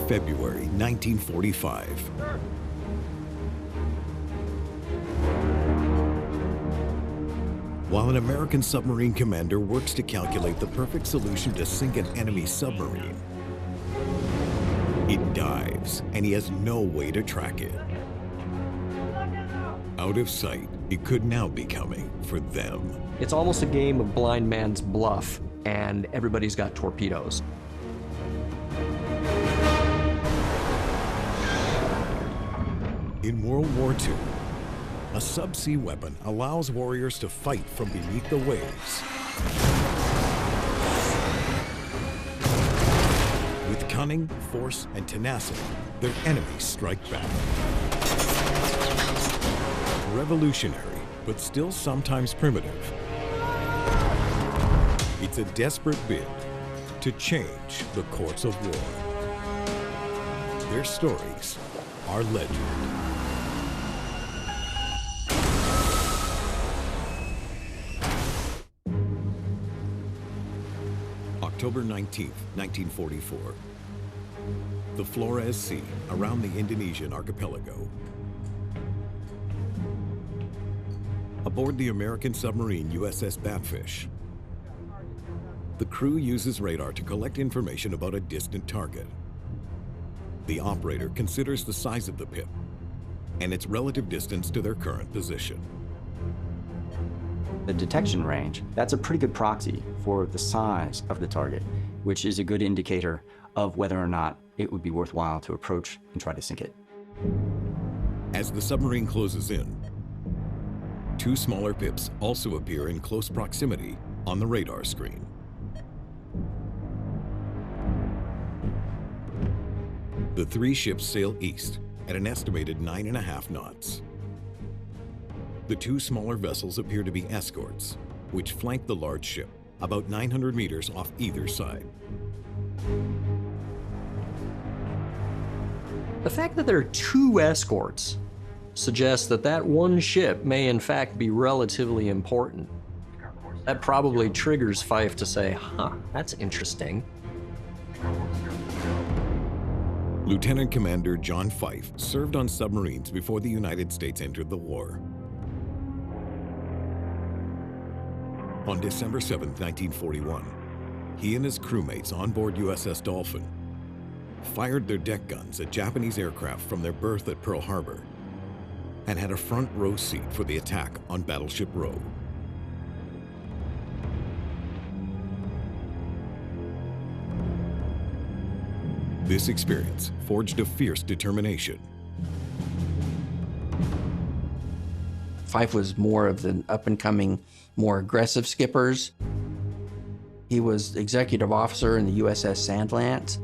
February 1945. While an American submarine commander works to calculate the perfect solution to sink an enemy submarine, it dives, and he has no way to track it. Out of sight, it could now be coming for them. It's almost a game of blind man's bluff, and everybody's got torpedoes. In World War II, a subsea weapon allows warriors to fight from beneath the waves. With cunning, force, and tenacity, their enemies strike back. Revolutionary, but still sometimes primitive. It's a desperate bid to change the course of war. Their stories are legend. October 19th, 1944. The Flores Sea, around the Indonesian archipelago. Aboard the American submarine USS Batfish, the crew uses radar to collect information about a distant target. The operator considers the size of the pip and its relative distance to their current position. The detection range, that's a pretty good proxy for the size of the target, which is a good indicator of whether or not it would be worthwhile to approach and try to sink it. As the submarine closes in, two smaller pips also appear in close proximity on the radar screen. The three ships sail east at an estimated 9.5 knots. The two smaller vessels appear to be escorts, which flank the large ship, about 900 meters off either side. The fact that there are two escorts suggests that that one ship may in fact be relatively important. That probably triggers Fife to say, huh, that's interesting. Lieutenant Commander John Fife served on submarines before the United States entered the war. On December 7, 1941, he and his crewmates on board USS Dolphin fired their deck guns at Japanese aircraft from their berth at Pearl Harbor and had a front row seat for the attack on Battleship Row. This experience forged a fierce determination. Fife was more of the up-and-coming, more aggressive skippers. He was executive officer in the USS Sandlance,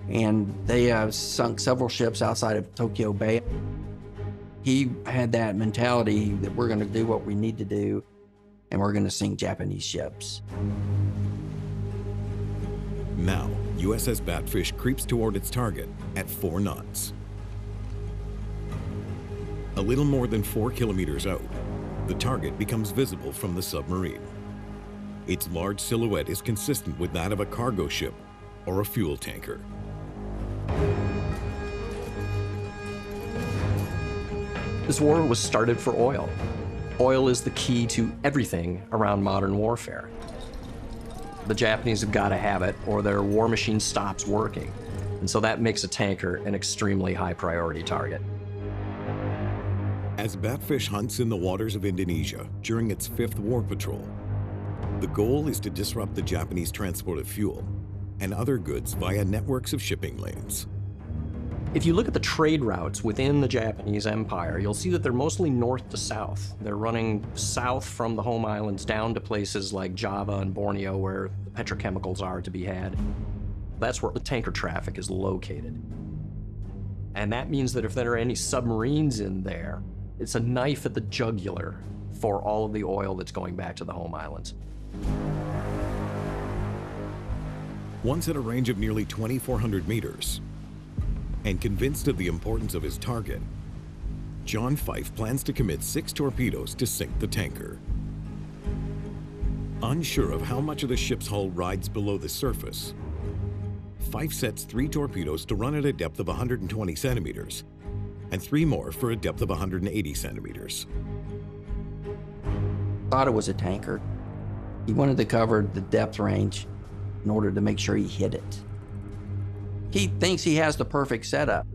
and they sunk several ships outside of Tokyo Bay. He had that mentality that we're going to do what we need to do, and we're going to sink Japanese ships. Now, USS Batfish creeps toward its target at 4 knots. A little more than 4 kilometers out, the target becomes visible from the submarine. Its large silhouette is consistent with that of a cargo ship or a fuel tanker. This war was started for oil. Oil is the key to everything around modern warfare. The Japanese have got to have it, or their war machine stops working. And so that makes a tanker an extremely high priority target. As Batfish hunts in the waters of Indonesia during its 5th war patrol, the goal is to disrupt the Japanese transport of fuel and other goods via networks of shipping lanes. If you look at the trade routes within the Japanese Empire, you'll see that they're mostly north to south. They're running south from the home islands down to places like Java and Borneo where the petrochemicals are to be had. That's where the tanker traffic is located. And that means that if there are any submarines in there, it's a knife at the jugular for all of the oil that's going back to the home islands. Once at a range of nearly 2,400 meters, and convinced of the importance of his target, John Fife plans to commit 6 torpedoes to sink the tanker. Unsure of how much of the ship's hull rides below the surface, Fife sets 3 torpedoes to run at a depth of 120 centimeters and 3 more for a depth of 180 centimeters. Thought it was a tanker. He wanted to cover the depth range in order to make sure he hit it. He thinks he has the perfect setup.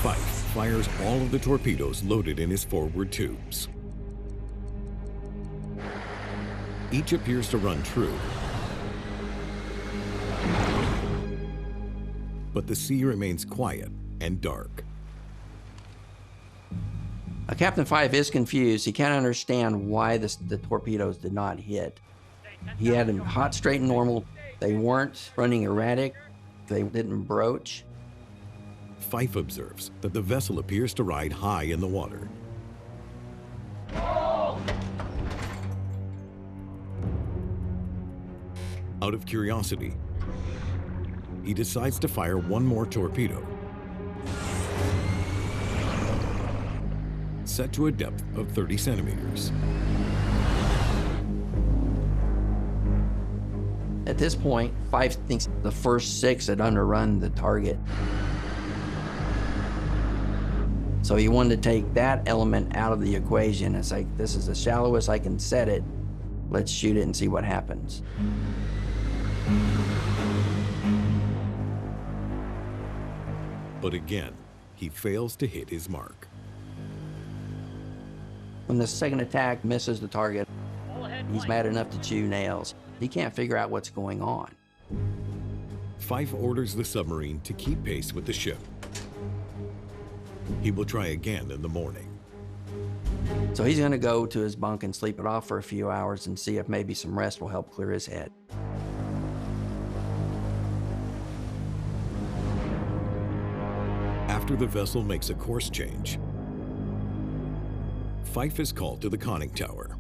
Fife fires all of the torpedoes loaded in his forward tubes. Each appears to run true, but the sea remains quiet and dark. Captain Fife is confused. He can't understand why the torpedoes did not hit. He had them hot, straight, and normal. They weren't running erratic. They didn't broach. Fife observes that the vessel appears to ride high in the water. Out of curiosity, he decides to fire one more torpedo, set to a depth of 30 centimeters. At this point, Fife thinks the first 6 had underrun the target. So he wanted to take that element out of the equation. It's like, this is the shallowest I can set it. Let's shoot it and see what happens. But again, he fails to hit his mark. When the second attack misses the target, he's mad enough to chew nails. He can't figure out what's going on. Fife orders the submarine to keep pace with the ship. He will try again in the morning. So he's gonna go to his bunk and sleep it off for a few hours and see if maybe some rest will help clear his head. After the vessel makes a course change, Fife is called to the conning tower.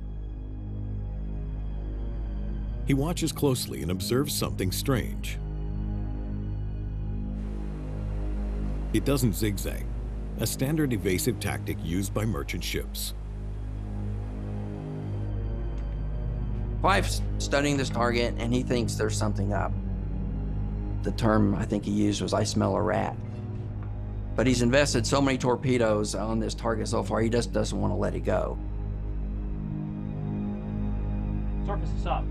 He watches closely and observes something strange. It doesn't zigzag, a standard evasive tactic used by merchant ships. Fife's studying this target and he thinks there's something up. The term I think he used was, "I smell a rat." But he's invested so many torpedoes on this target so far, he just doesn't want to let it go. Surface is up.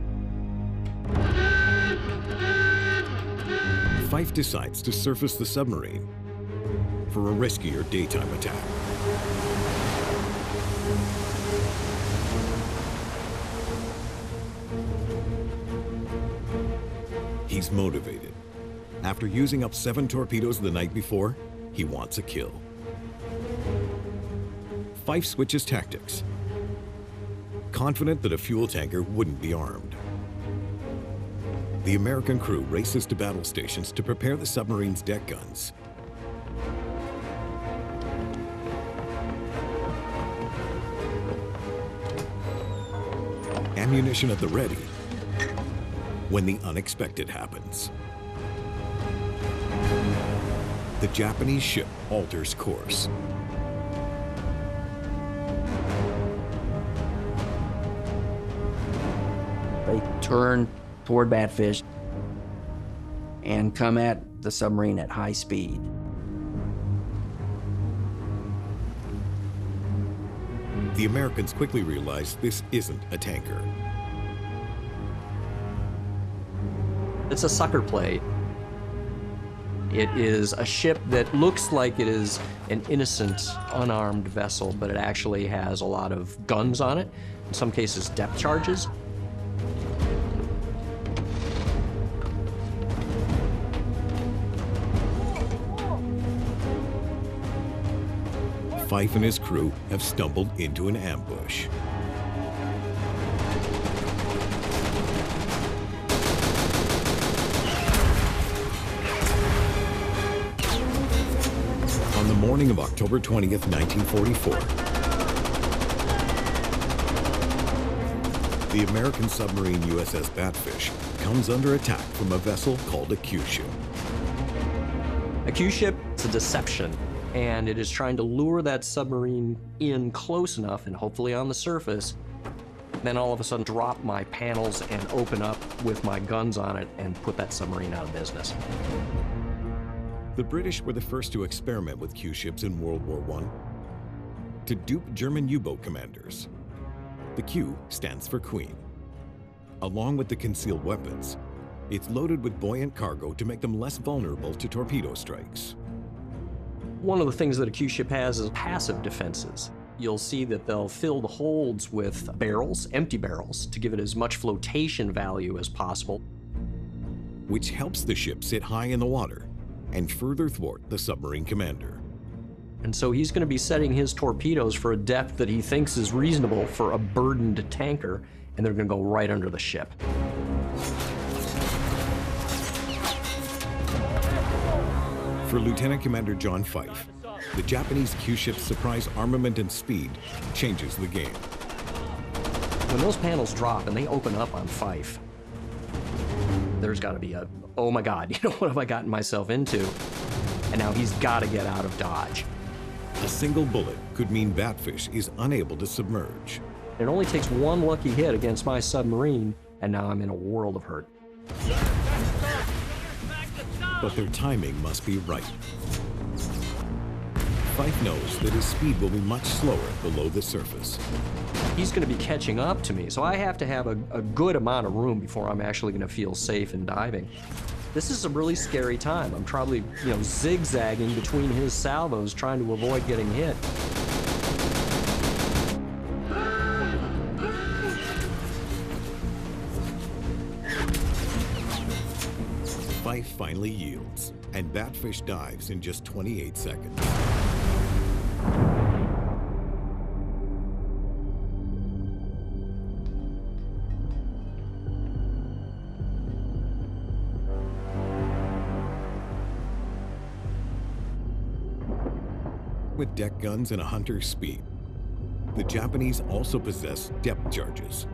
Fife decides to surface the submarine for a riskier daytime attack. He's motivated. After using up 7 torpedoes the night before, he wants a kill. Fife switches tactics, confident that a fuel tanker wouldn't be armed. The American crew races to battle stations to prepare the submarine's deck guns. Ammunition at the ready when the unexpected happens. The Japanese ship alters course. They turn toward Batfish and come at the submarine at high speed. The Americans quickly realize this isn't a tanker. It's a sucker play. It is a ship that looks like it is an innocent, unarmed vessel, but it actually has a lot of guns on it, in some cases depth charges. Fife and his crew have stumbled into an ambush. On the morning of October 20th, 1944, the American submarine USS Batfish comes under attack from a vessel called a Kyushu. A Q-ship is a deception, and it is trying to lure that submarine in close enough, and hopefully on the surface, then all of a sudden drop my panels and open up with my guns on it and put that submarine out of business. The British were the first to experiment with Q-ships in World War I to dupe German U-boat commanders. The Q stands for Queen. Along with the concealed weapons, it's loaded with buoyant cargo to make them less vulnerable to torpedo strikes. One of the things that a Q-ship has is passive defenses. You'll see that they'll fill the holds with barrels, empty barrels, to give it as much flotation value as possible, which helps the ship sit high in the water and further thwart the submarine commander. And so he's going to be setting his torpedoes for a depth that he thinks is reasonable for a burdened tanker, and they're going to go right under the ship. For Lieutenant Commander John Fife, the Japanese Q-ship's surprise armament and speed changes the game. When those panels drop and they open up on Fife, there's got to be a, oh my God, what have I gotten myself into? And now he's got to get out of Dodge. A single bullet could mean Batfish is unable to submerge. It only takes one lucky hit against my submarine, and now I'm in a world of hurt. But their timing must be right. Fife knows that his speed will be much slower below the surface. He's going to be catching up to me, so I have to have a good amount of room before I'm actually going to feel safe in diving. This is a really scary time. I'm probably, zigzagging between his salvos trying to avoid getting hit. Fife finally yields, and Batfish dives in just 28 seconds. With deck guns and a hunter's speed, the Japanese also possess depth charges,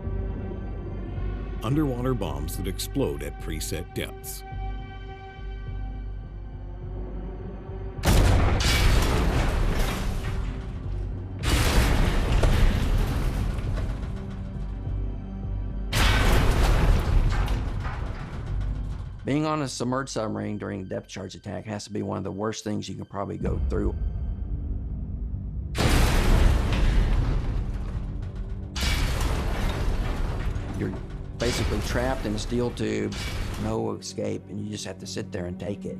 underwater bombs that explode at preset depths. Being on a submerged submarine during a depth charge attack has to be one of the worst things you can probably go through. You're basically trapped in a steel tube, no escape, and you just have to sit there and take it.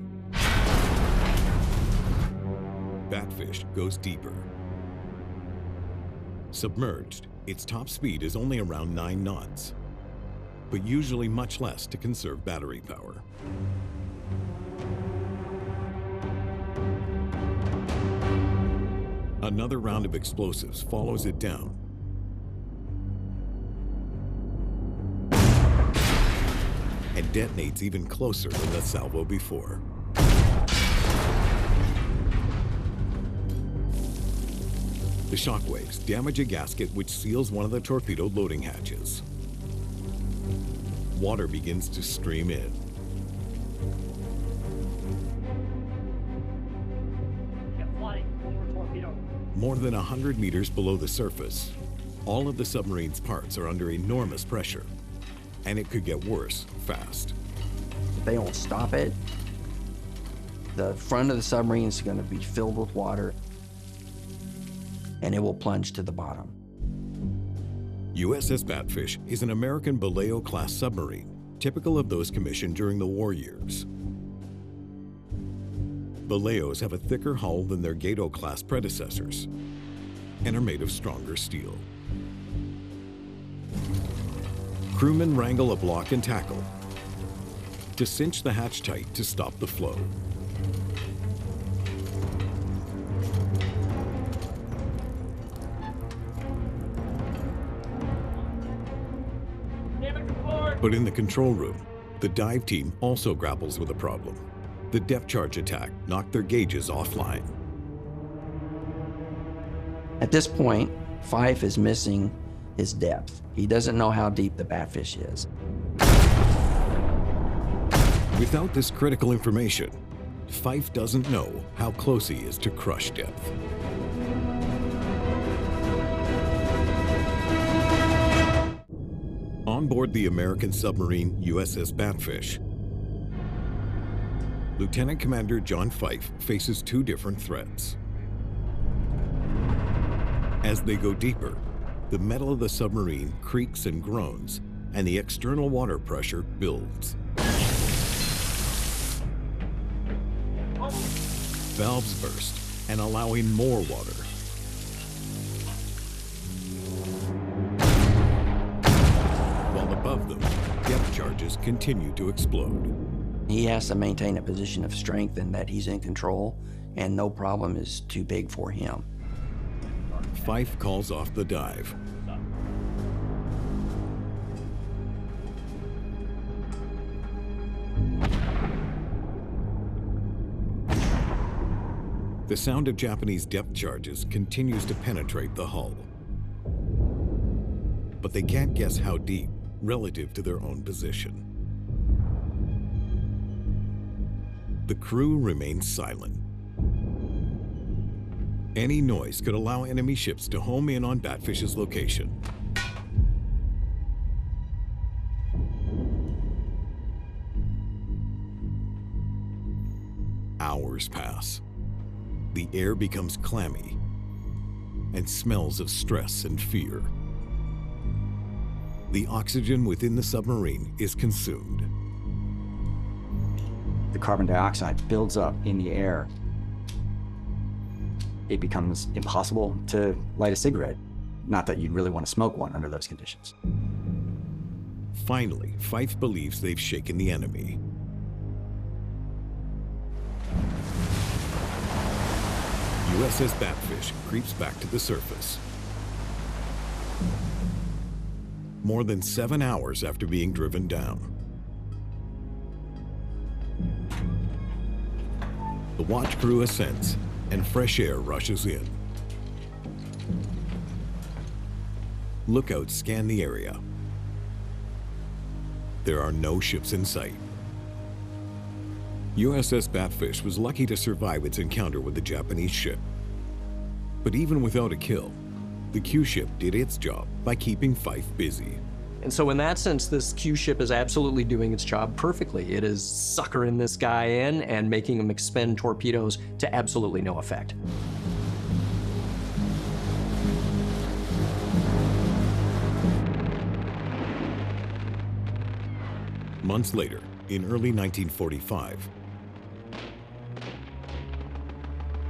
Batfish goes deeper. Submerged, its top speed is only around 9 knots, but usually much less to conserve battery power. Another round of explosives follows it down. And detonates even closer than the salvo before. The shockwaves damage a gasket which seals one of the torpedo loading hatches. Water begins to stream in. Get flooding over torpedo. More than 100 meters below the surface, all of the submarine's parts are under enormous pressure, and it could get worse fast. If they don't stop it, the front of the submarine is going to be filled with water, and it will plunge to the bottom. USS Batfish is an American Vallejo-class submarine, typical of those commissioned during the war years. Vallejos have a thicker hull than their Gato-class predecessors and are made of stronger steel. Crewmen wrangle a block and tackle to cinch the hatch tight to stop the flow. But in the control room, the dive team also grapples with a problem. The depth charge attack knocked their gauges offline. At this point, Fife is missing his depth. He doesn't know how deep the Batfish is. Without this critical information, Fife doesn't know how close he is to crush depth. On board the American submarine USS Batfish, Lieutenant Commander John Fife faces two different threats. As they go deeper, the metal of the submarine creaks and groans, and the external water pressure builds. Valves burst and allow in more water. While above them, depth charges continue to explode. He has to maintain a position of strength and that he's in control, and no problem is too big for him. Fife calls off the dive. The sound of Japanese depth charges continues to penetrate the hull. But they can't guess how deep relative to their own position. The crew remains silent. Any noise could allow enemy ships to home in on Batfish's location. Hours pass. The air becomes clammy and smells of stress and fear. The oxygen within the submarine is consumed. The carbon dioxide builds up in the air. It becomes impossible to light a cigarette. Not that you'd really want to smoke one under those conditions. Finally, Fife believes they've shaken the enemy. USS Batfish creeps back to the surface. More than 7 hours after being driven down. The watch crew ascends, and fresh air rushes in. Lookouts scan the area. There are no ships in sight. USS Batfish was lucky to survive its encounter with the Japanese ship. But even without a kill, the Q ship did its job by keeping Fife busy. And so in that sense, this Q ship is absolutely doing its job perfectly. It is suckering this guy in and making him expend torpedoes to absolutely no effect. Months later, in early 1945,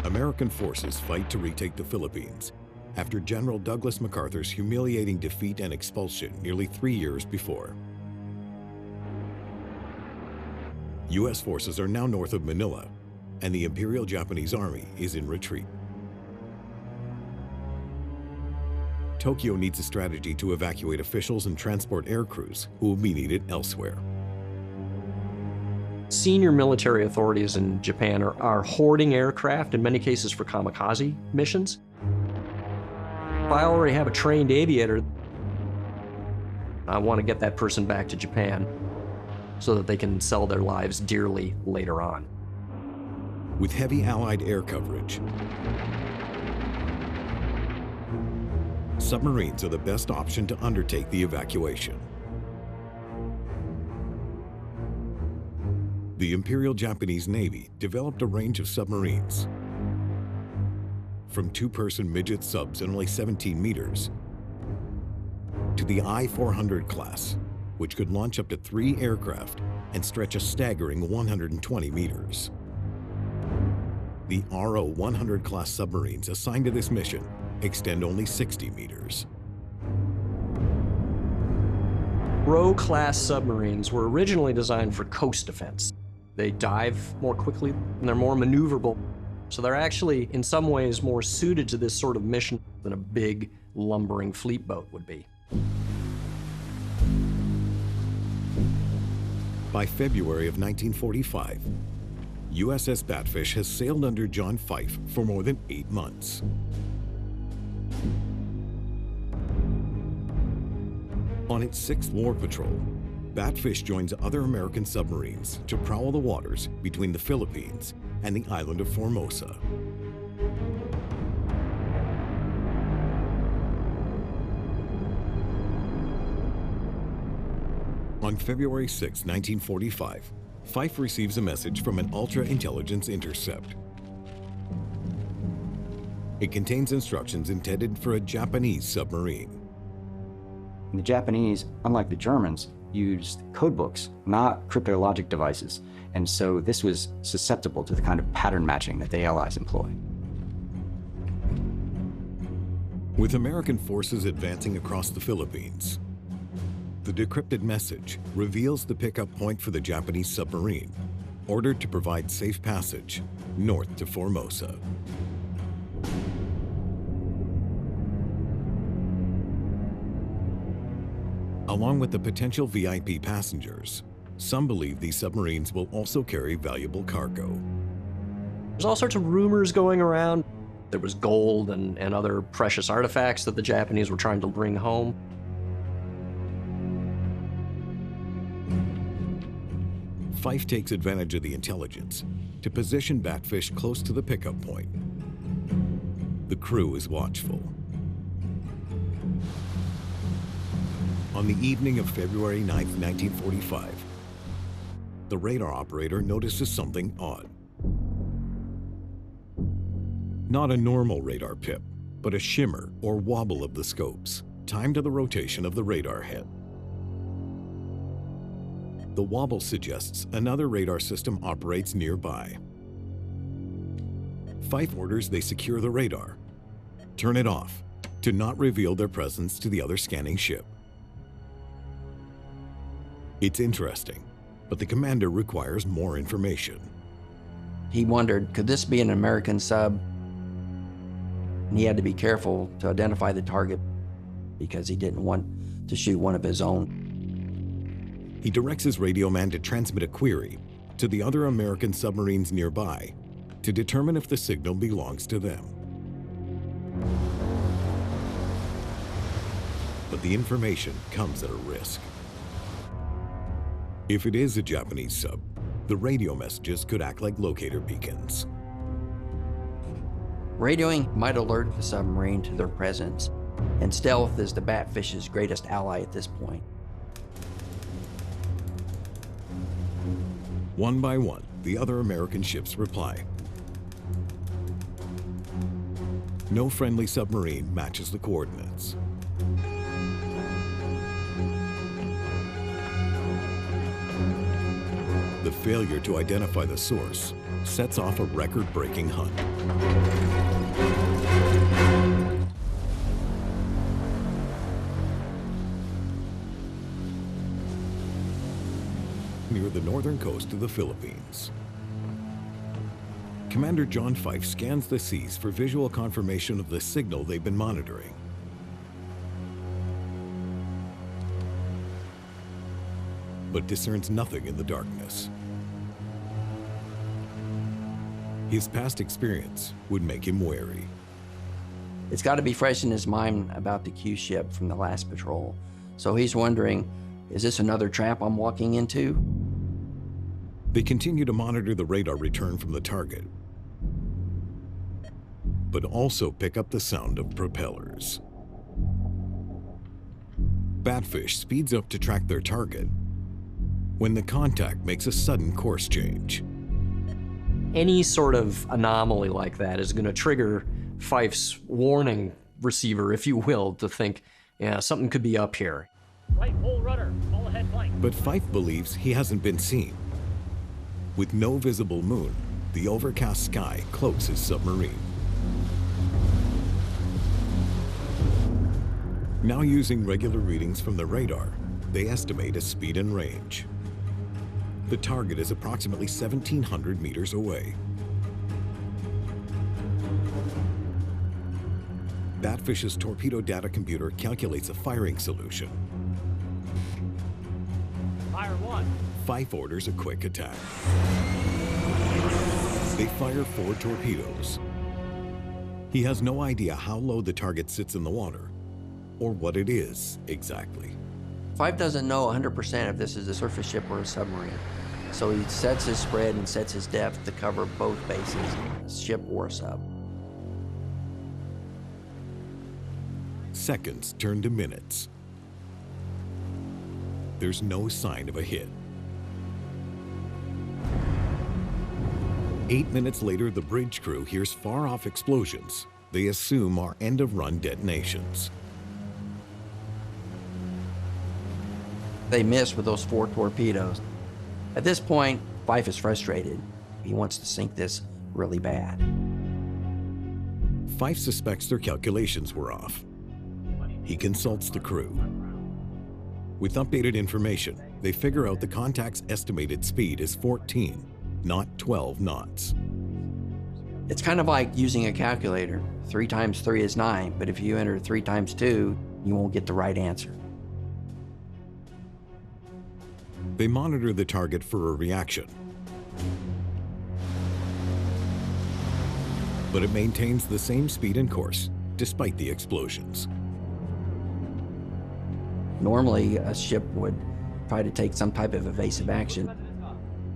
American forces fight to retake the Philippines after General Douglas MacArthur's humiliating defeat and expulsion nearly 3 years before. U.S. forces are now north of Manila, and the Imperial Japanese Army is in retreat. Tokyo needs a strategy to evacuate officials and transport air crews who will be needed elsewhere. Senior military authorities in Japan are hoarding aircraft, in many cases for kamikaze missions. If I already have a trained aviator, I want to get that person back to Japan so that they can sell their lives dearly later on. With heavy Allied air coverage, submarines are the best option to undertake the evacuation. The Imperial Japanese Navy developed a range of submarines, from two-person midget subs in only 17 meters to the I-400 class, which could launch up to 3 aircraft and stretch a staggering 120 meters. The RO-100 class submarines assigned to this mission extend only 60 meters. RO-class submarines were originally designed for coast defense. They dive more quickly and they're more maneuverable. So they're actually, in some ways, more suited to this sort of mission than a big, lumbering fleet boat would be. By February of 1945, USS Batfish has sailed under John Fife for more than 8 months. On its 6th war patrol, Batfish joins other American submarines to prowl the waters between the Philippines and the island of Formosa. On February 6, 1945, Fife receives a message from an ultra-intelligence intercept. It contains instructions intended for a Japanese submarine. The Japanese, unlike the Germans, used code books, not cryptologic devices. And so this was susceptible to the kind of pattern matching that the Allies employ. With American forces advancing across the Philippines, the decrypted message reveals the pickup point for the Japanese submarine, ordered to provide safe passage north to Formosa. Along with the potential VIP passengers, some believe these submarines will also carry valuable cargo. There's all sorts of rumors going around. There was gold and other precious artifacts that the Japanese were trying to bring home. Fife takes advantage of the intelligence to position Batfish close to the pickup point. The crew is watchful. On the evening of February 9, 1945, the radar operator notices something odd. Not a normal radar pip, but a shimmer or wobble of the scopes, timed to the rotation of the radar head. The wobble suggests another radar system operates nearby. Fife orders they secure the radar, turn it off, to not reveal their presence to the other scanning ship. It's interesting, but the commander requires more information. He wondered, could this be an American sub? And he had to be careful to identify the target because he didn't want to shoot one of his own. He directs his radio man to transmit a query to the other American submarines nearby to determine if the signal belongs to them. But the information comes at a risk. If it is a Japanese sub, the radio messages could act like locator beacons. Radioing might alert the submarine to their presence, and stealth is the Batfish's greatest ally at this point. One by one, the other American ships reply. No friendly submarine matches the coordinates. The failure to identify the source sets off a record-breaking hunt. Near the northern coast of the Philippines, Commander John Fife scans the seas for visual confirmation of the signal they've been monitoring. But discerns nothing in the darkness. His past experience would make him wary. It's got to be fresh in his mind about the Q ship from the last patrol. So he's wondering, is this another trap I'm walking into? They continue to monitor the radar return from the target, but also pick up the sound of propellers. Batfish speeds up to track their target when the contact makes a sudden course change. Any sort of anomaly like that is going to trigger Fife's warning receiver, if you will, to think, yeah, something could be up here. Right full rudder, all ahead flank. But Fife believes he hasn't been seen. With no visible moon, the overcast sky cloaks his submarine. Now using regular readings from the radar, they estimate a speed and range. The target is approximately 1,700 meters away. Batfish's torpedo data computer calculates a firing solution. Fire one. Fife orders a quick attack. They fire 4 torpedoes. He has no idea how low the target sits in the water, or what it is exactly. Fife doesn't know 100% if this is a surface ship or a submarine. So he sets his spread and sets his depth to cover both bases, ship or sub. Seconds turn to minutes. There's no sign of a hit. 8 minutes later, the bridge crew hears far-off explosions they assume are end-of-run detonations. They missed with those 4 torpedoes. At this point, Fife is frustrated. He wants to sink this really bad. Fife suspects their calculations were off. He consults the crew. With updated information, they figure out the contact's estimated speed is 14, not 12 knots. It's kind of like using a calculator. 3 times 3 is 9, but if you enter 3 times 2, you won't get the right answer. They monitor the target for a reaction. But it maintains the same speed and course, despite the explosions. Normally, a ship would try to take some type of evasive action.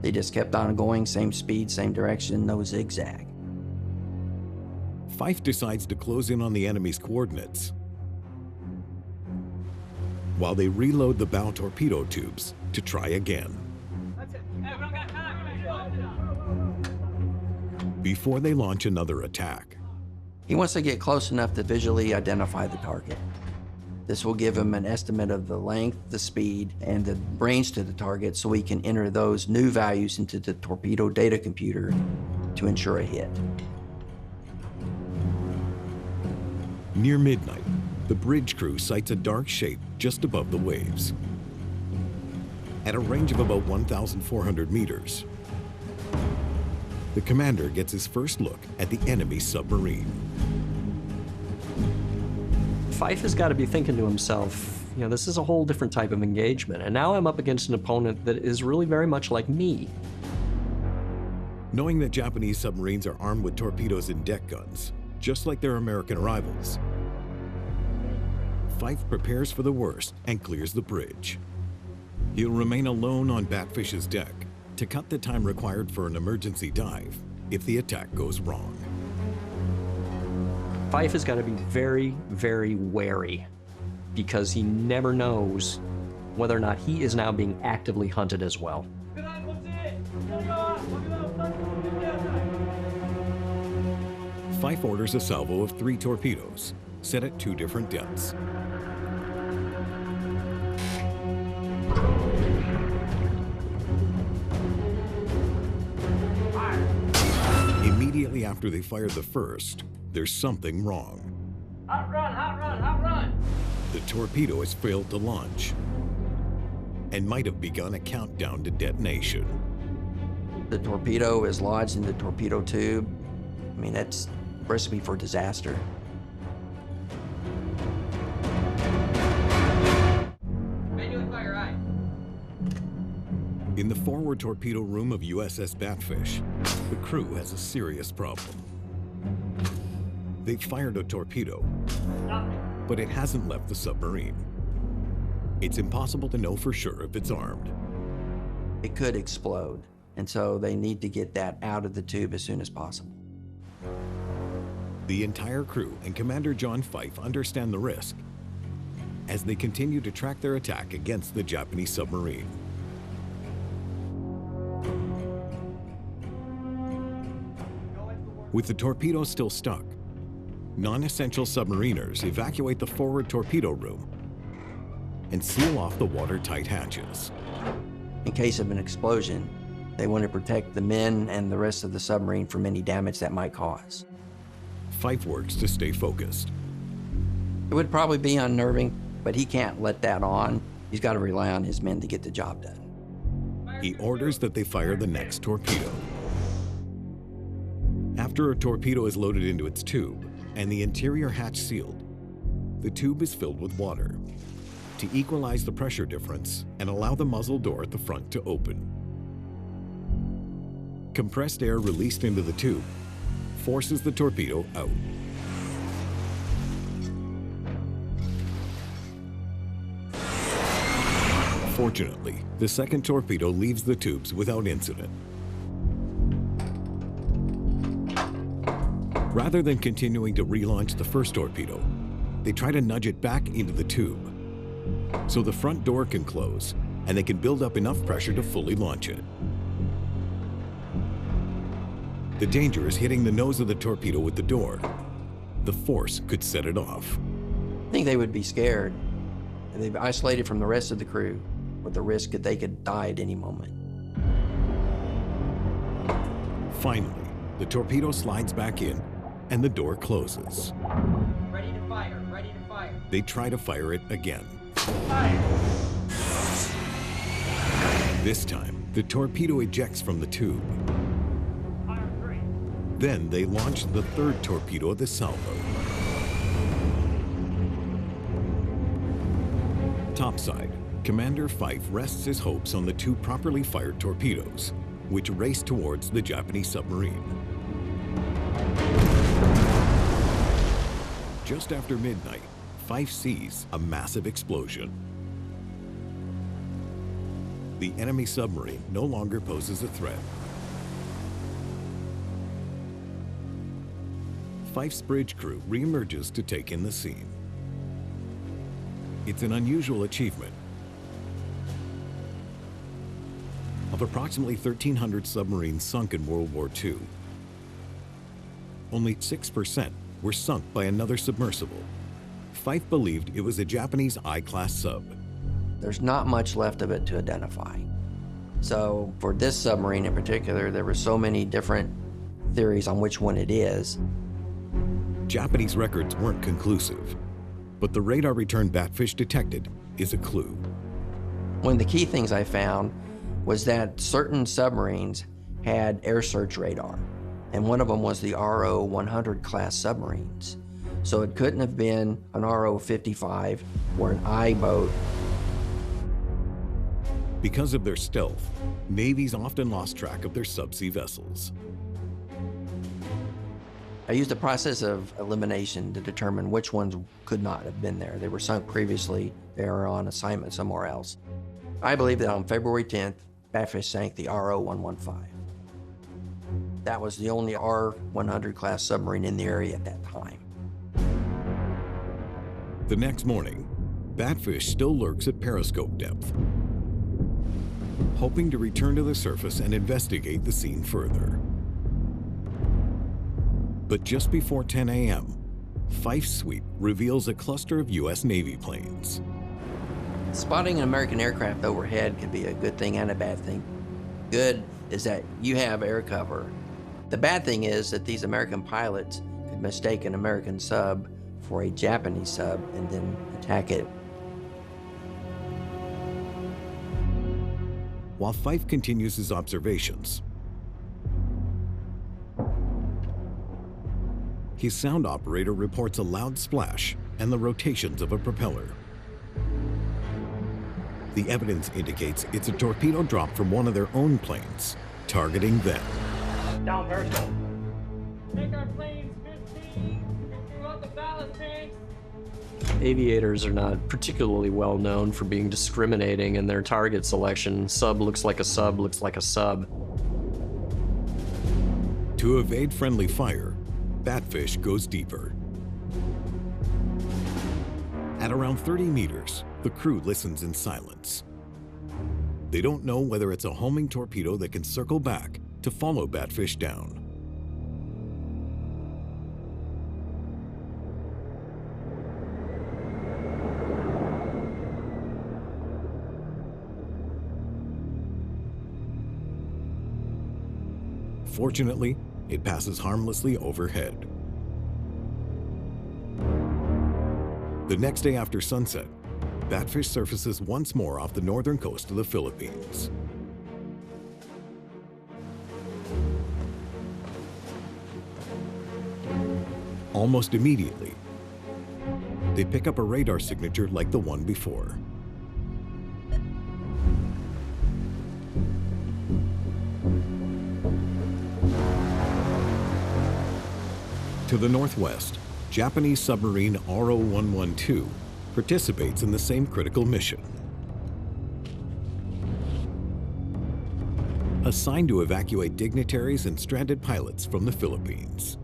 They just kept on going, same speed, same direction, no zigzag. Fife decides to close in on the enemy's coordinates while they reload the bow torpedo tubes to try again. Before they launch another attack, He wants to get close enough to visually identify the target. This will give him an estimate of the length, the speed, and the range to the target so he can enter those new values into the torpedo data computer to ensure a hit. near midnight, the bridge crew sights a dark shape just above the waves. At a range of about 1,400 meters, the commander gets his first look at the enemy submarine. Fife has got to be thinking to himself, you know, this is a whole different type of engagement, and now I'm up against an opponent that is really very much like me. Knowing that Japanese submarines are armed with torpedoes and deck guns, just like their American rivals, Fife prepares for the worst and clears the bridge. He'll remain alone on Batfish's deck to cut the time required for an emergency dive if the attack goes wrong. Fife has got to be very, very wary because he never knows whether or not he is now being actively hunted as well. Fife orders a salvo of 3 torpedoes, set at 2 different depths. Immediately after they fire the first, there's something wrong. Hot run, hot run, hot run! The torpedo has failed to launch and might have begun a countdown to detonation. The torpedo is lodged in the torpedo tube. I mean, that's a recipe for disaster. Manually fire aye. In the forward torpedo room of USS Batfish, the crew has a serious problem. They've fired a torpedo, but it hasn't left the submarine. It's impossible to know for sure if it's armed. It could explode, and so they need to get that out of the tube as soon as possible. The entire crew and Commander John Fife understand the risk as they continue to track their attack against the Japanese submarine. With the torpedo still stuck, non-essential submariners evacuate the forward torpedo room and seal off the watertight hatches. In case of an explosion, they want to protect the men and the rest of the submarine from any damage that might cause. Fife works to stay focused. It would probably be unnerving, but he can't let that on. He's got to rely on his men to get the job done. He orders that they fire the next torpedo. After a torpedo is loaded into its tube and the interior hatch sealed, the tube is filled with water to equalize the pressure difference and allow the muzzle door at the front to open. Compressed air released into the tube forces the torpedo out. Fortunately, the second torpedo leaves the tubes without incident. Rather than continuing to relaunch the first torpedo, they try to nudge it back into the tube, so the front door can close and they can build up enough pressure to fully launch it. The danger is hitting the nose of the torpedo with the door. The force could set it off. I think they would be scared, and they've isolated from the rest of the crew with the risk that they could die at any moment. Finally, the torpedo slides back in and the door closes. Ready to fire, ready to fire. They try to fire it again. Fire. This time, the torpedo ejects from the tube. Fire 3. Then they launch the third torpedo of the salvo. Topside, Commander Fife rests his hopes on the two properly fired torpedoes, which race towards the Japanese submarine. Just after midnight, Fife sees a massive explosion. The enemy submarine no longer poses a threat. Fife's bridge crew reemerges to take in the scene. It's an unusual achievement. Of approximately 1,300 submarines sunk in World War II, only 6% were sunk by another submersible. Fife believed it was a Japanese I-class sub. There's not much left of it to identify. So for this submarine in particular, there were so many different theories on which one it is. Japanese records weren't conclusive, but the radar return Batfish detected is a clue. One of the key things I found was that certain submarines had air search radar, and one of them was the RO-100 class submarines. So it couldn't have been an RO-55 or an I boat. Because of their stealth, navies often lost track of their subsea vessels. I used a process of elimination to determine which ones could not have been there. They were sunk previously, they were on assignment somewhere else. I believe that on February 10th, Batfish sank the RO-115. That was the only R-100 class submarine in the area at that time. The next morning, Batfish still lurks at periscope depth, hoping to return to the surface and investigate the scene further. But just before 10 a.m., Fife's sweep reveals a cluster of U.S. Navy planes. Spotting an American aircraft overhead can be a good thing and a bad thing. Good is that you have air cover. The bad thing is that these American pilots could mistake an American sub for a Japanese sub and then attack it. While Fife continues his observations, his sound operator reports a loud splash and the rotations of a propeller. The evidence indicates it's a torpedo drop from one of their own planes, targeting them. Down periscope. Take our planes 15. Throw out the ballast tanks. Aviators are not particularly well known for being discriminating in their target selection. Sub looks like a sub looks like a sub. To evade friendly fire, Batfish goes deeper. At around 30 meters, the crew listens in silence. They don't know whether it's a homing torpedo that can circle back to follow Batfish down. Fortunately, it passes harmlessly overhead. The next day after sunset, Batfish surfaces once more off the northern coast of the Philippines. Almost immediately, they pick up a radar signature like the one before. To the northwest, Japanese submarine RO-112 participates in the same critical mission. assigned to evacuate dignitaries and stranded pilots from the Philippines.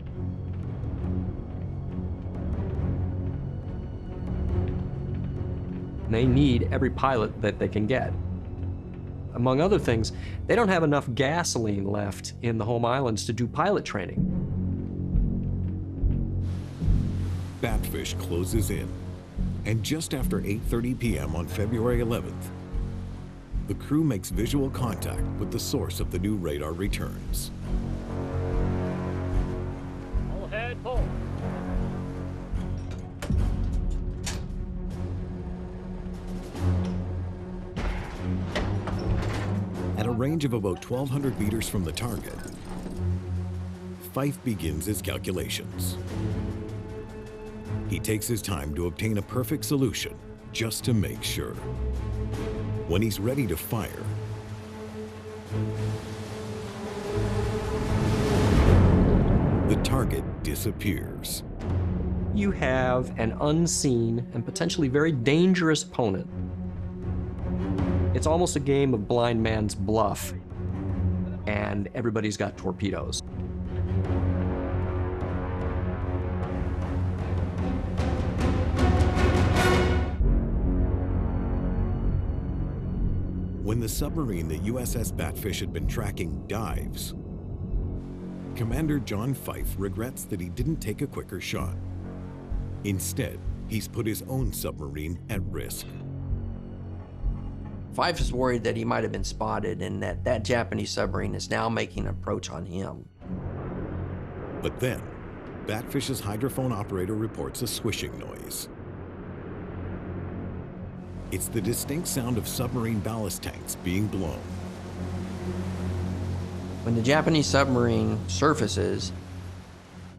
They need every pilot that they can get. Among other things, they don't have enough gasoline left in the home islands to do pilot training. Batfish closes in, and just after 8:30 p.m. on February 11th, the crew makes visual contact with the source of the new radar returns. All head, pull. At a range of about 1,200 meters from the target, Fife begins his calculations. He takes his time to obtain a perfect solution, just to make sure. When he's ready to fire, the target disappears. You have an unseen and potentially very dangerous opponent. It's almost a game of blind man's bluff, and everybody's got torpedoes. When the submarine the USS Batfish had been tracking dives, Commander John Fife regrets that he didn't take a quicker shot. Instead, he's put his own submarine at risk. Fife is worried that he might have been spotted and that that Japanese submarine is now making an approach on him. But then, Batfish's hydrophone operator reports a swishing noise. It's the distinct sound of submarine ballast tanks being blown. When the Japanese submarine surfaces,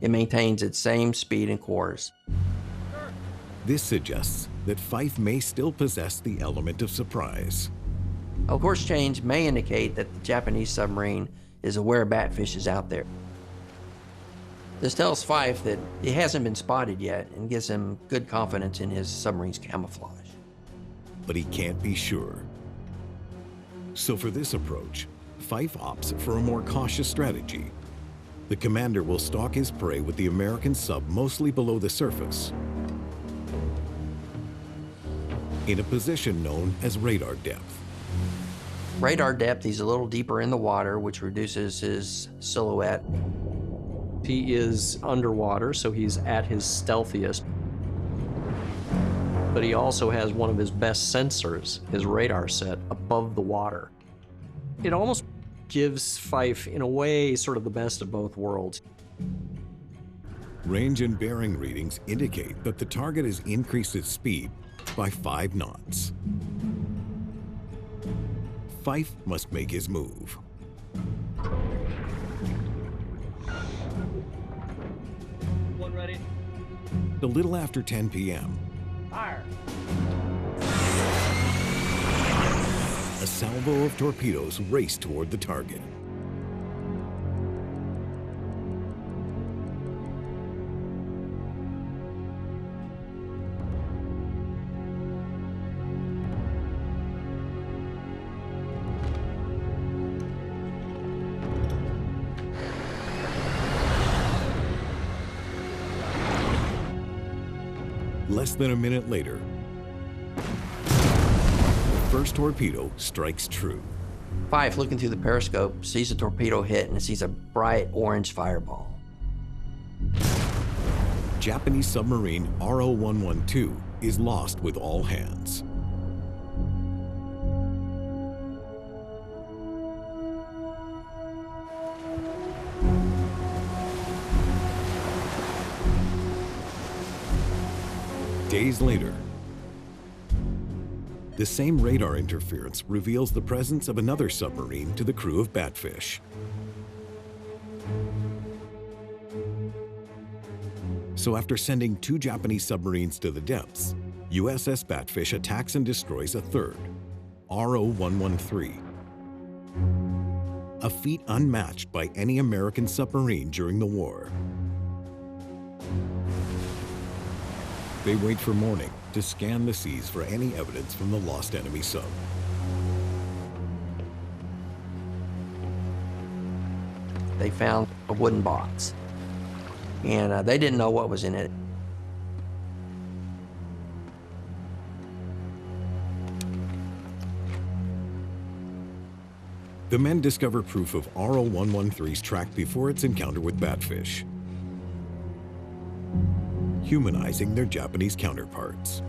it maintains its same speed and course. This suggests that Fife may still possess the element of surprise. A course change may indicate that the Japanese submarine is aware Batfish is out there. This tells Fife that he hasn't been spotted yet and gives him good confidence in his submarine's camouflage. But he can't be sure. So for this approach, Fife opts for a more cautious strategy. The commander will stalk his prey with the American sub mostly below the surface, in a position known as radar depth. Radar depth, he's a little deeper in the water, which reduces his silhouette. He is underwater, so he's at his stealthiest. But he also has one of his best sensors, his radar set, above the water. It almost gives Fife, in a way, sort of the best of both worlds. Range and bearing readings indicate that the target has increased its speed by 5 knots. Fife must make his move. One ready. A little after 10 p.m., Fire. a salvo of torpedoes race toward the target. Less than a minute later, the first torpedo strikes true. Fife, looking through the periscope, sees a torpedo hit and sees a bright orange fireball. Japanese submarine RO-112 is lost with all hands. Days later, the same radar interference reveals the presence of another submarine to the crew of Batfish. So after sending 2 Japanese submarines to the depths, USS Batfish attacks and destroys a third, RO-113. A feat unmatched by any American submarine during the war. They wait for morning to scan the seas for any evidence from the lost enemy sub. They found a wooden box, and they didn't know what was in it. The men discover proof of RO-113's track before its encounter with batfish, humanizing their Japanese counterparts.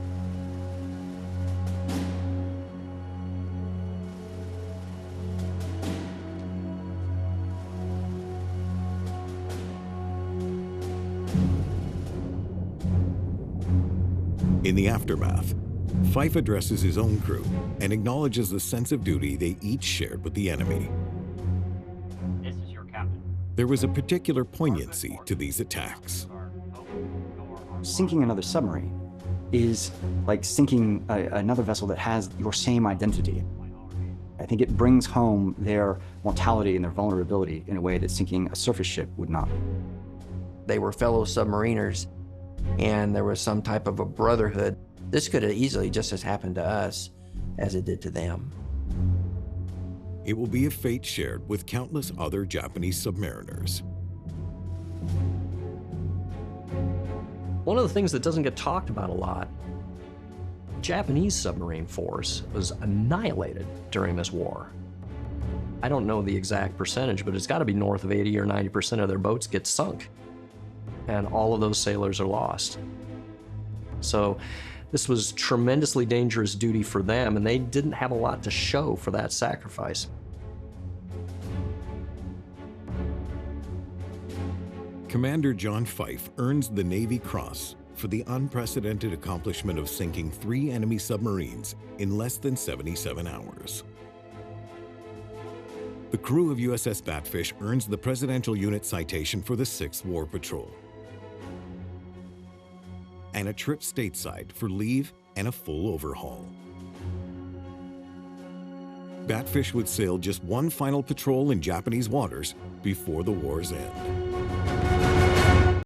In the aftermath, Fife addresses his own crew and acknowledges the sense of duty they each shared with the enemy. This is your captain. There was a particular poignancy to these attacks. Sinking another submarine is like sinking another vessel that has your same identity. I think it brings home their mortality and their vulnerability in a way that sinking a surface ship would not. They were fellow submariners, and there was some type of a brotherhood. This could have easily just as happened to us as it did to them. It will be a fate shared with countless other Japanese submariners. One of the things that doesn't get talked about a lot, the Japanese submarine force was annihilated during this war. I don't know the exact percentage, but it's got to be north of 80 or 90% of their boats get sunk, and all of those sailors are lost. So this was tremendously dangerous duty for them, and they didn't have a lot to show for that sacrifice. Commander John Fife earns the Navy Cross for the unprecedented accomplishment of sinking 3 enemy submarines in less than 77 hours. The crew of USS Batfish earns the Presidential Unit Citation for the 6th War Patrol, and a trip stateside for leave and a full overhaul. Batfish would sail just one final patrol in Japanese waters before the war's end.